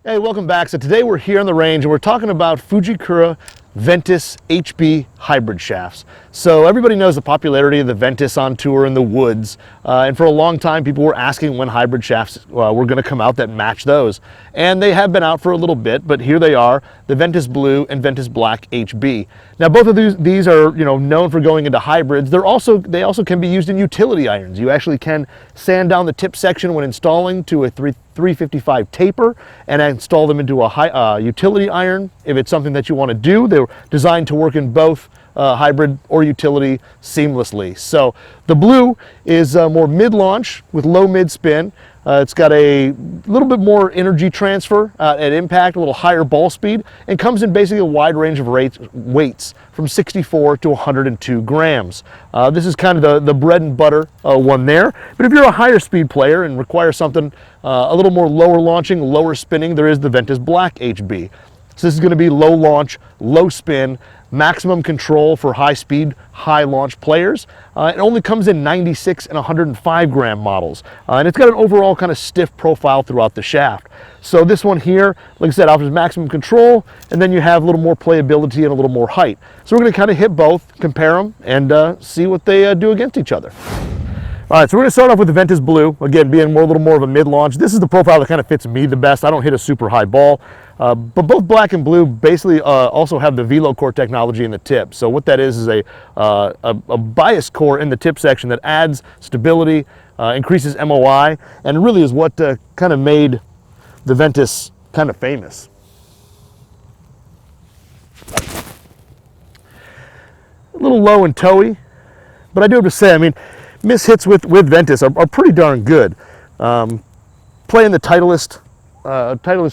Hey, welcome back. So today we're here on the range and we're talking about Fujikura Ventus HB Hybrid shafts. So everybody knows the popularity of the Ventus on tour in the woods, and for a long time people were asking when hybrid shafts were going to come out that match those. And they have been out for a little bit, but here they are, the Ventus Blue and Ventus Black HB. Now both of these are known for going into hybrids. They also can be used in utility irons. You actually can sand down the tip section when installing to a 355 taper and install them into a utility iron if it's something that you want to do. They're designed to work in both hybrid or utility seamlessly. So the blue is more mid-launch with low mid-spin. It's got a little bit more energy transfer at impact, a little higher ball speed, and comes in basically a wide range of weights from 64 to 102 grams. This is kind of the bread and butter one there. But if you're a higher speed player and require something a little more lower launching, lower spinning, there is the Ventus Black HB. So this is going to be low launch, low spin, maximum control for high speed, high launch players. It only comes in 96 and 105 gram models. And it's got an overall kind of stiff profile throughout the shaft. So this one here, like I said, offers maximum control, and then you have a little more playability and a little more height. So we're going to kind of hit both, compare them, and see what they do against each other. All right, so we're going to start off with the Ventus Blue, again, being a little more of a mid-launch. This is the profile that kind of fits me the best. I don't hit a super high ball, but both black and blue basically also have the Velo core technology in the tip. So what that is a bias core in the tip section that adds stability, increases MOI, and really is what kind of made the Ventus kind of famous. A little low and towy, but I do have to say, I mean, miss hits with Ventus are pretty darn good. Playing the Titleist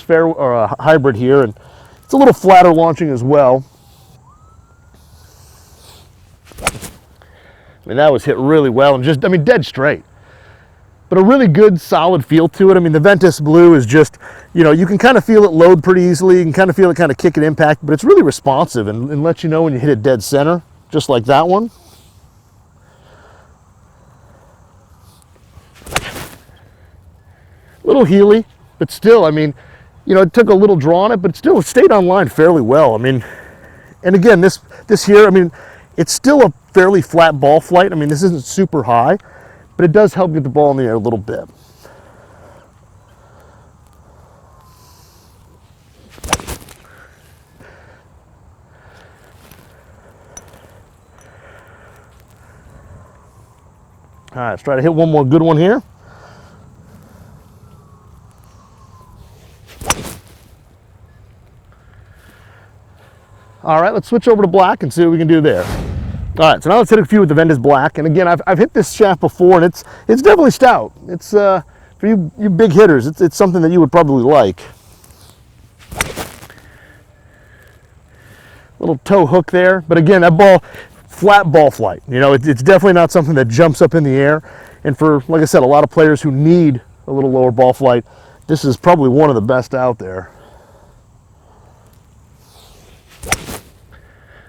fair or hybrid here, and it's a little flatter launching as well. I mean, that was hit really well and just, I mean, dead straight. But a really good, solid feel to it. I mean, the Ventus Blue is just, you can kind of feel it load pretty easily. You can kind of feel it kind of kick and impact, but it's really responsive and lets you know when you hit it dead center, just like that one. Little heely, but still, I mean, it took a little draw on it, but still it stayed on line fairly well. I mean, and again, this here, I mean, it's still a fairly flat ball flight. I mean, this isn't super high, but it does help get the ball in the air a little bit. All right, let's try to hit one more good one here. All right, let's switch over to black and see what we can do there. All right, so now let's hit a few with the Ventus Black. And again, I've hit this shaft before, and it's definitely stout. It's for you big hitters, it's something that you would probably like. Little toe hook there, but again, that ball, flat ball flight. It's definitely not something that jumps up in the air. And for, like I said, a lot of players who need a little lower ball flight, this is probably one of the best out there.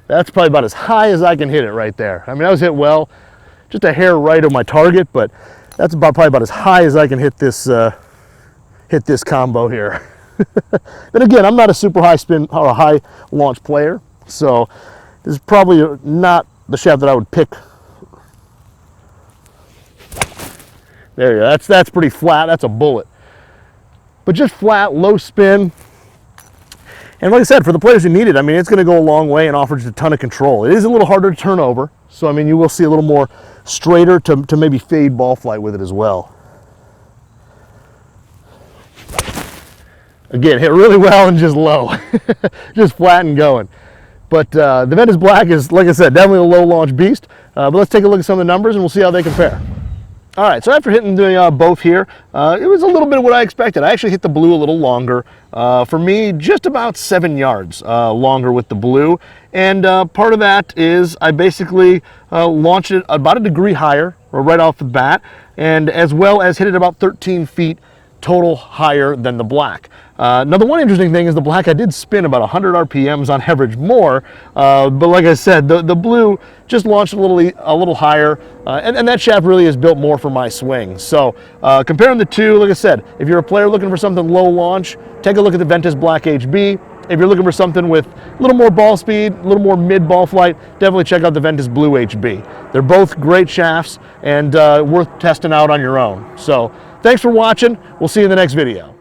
That's probably about as high as I can hit it right there. I mean, that was hit well, just a hair right of my target, but that's probably about as high as I can hit this combo here. But again, I'm not a super high spin or a high launch player, so this is probably not the shaft that I would pick. There you go. That's pretty flat. That's a bullet. But just flat, low spin. And like I said, for the players who need it, I mean, it's going to go a long way and offer just a ton of control. It is a little harder to turn over, so I mean, you will see a little more straighter to maybe fade ball flight with it as well. Again, hit really well and just low, just flat and going. But the Ventus Black is, like I said, definitely a low launch beast. But let's take a look at some of the numbers and we'll see how they compare. All right, so after hitting both here, it was a little bit of what I expected. I actually hit the blue a little longer. For me, just about 7 yards longer with the blue. And part of that is I basically launched it about a degree higher, or right off the bat, and as well as hit it about 13 feet total higher than the black. Now the one interesting thing is the black, I did spin about 100 RPMs on average more, but like I said, the blue just launched a little higher, and that shaft really is built more for my swing. So comparing the two, like I said, if you're a player looking for something low launch, take a look at the Ventus Black HB. If you're looking for something with a little more ball speed, a little more mid ball flight, definitely check out the Ventus Blue HB. They're both great shafts and worth testing out on your own. So thanks for watching. We'll see you in the next video.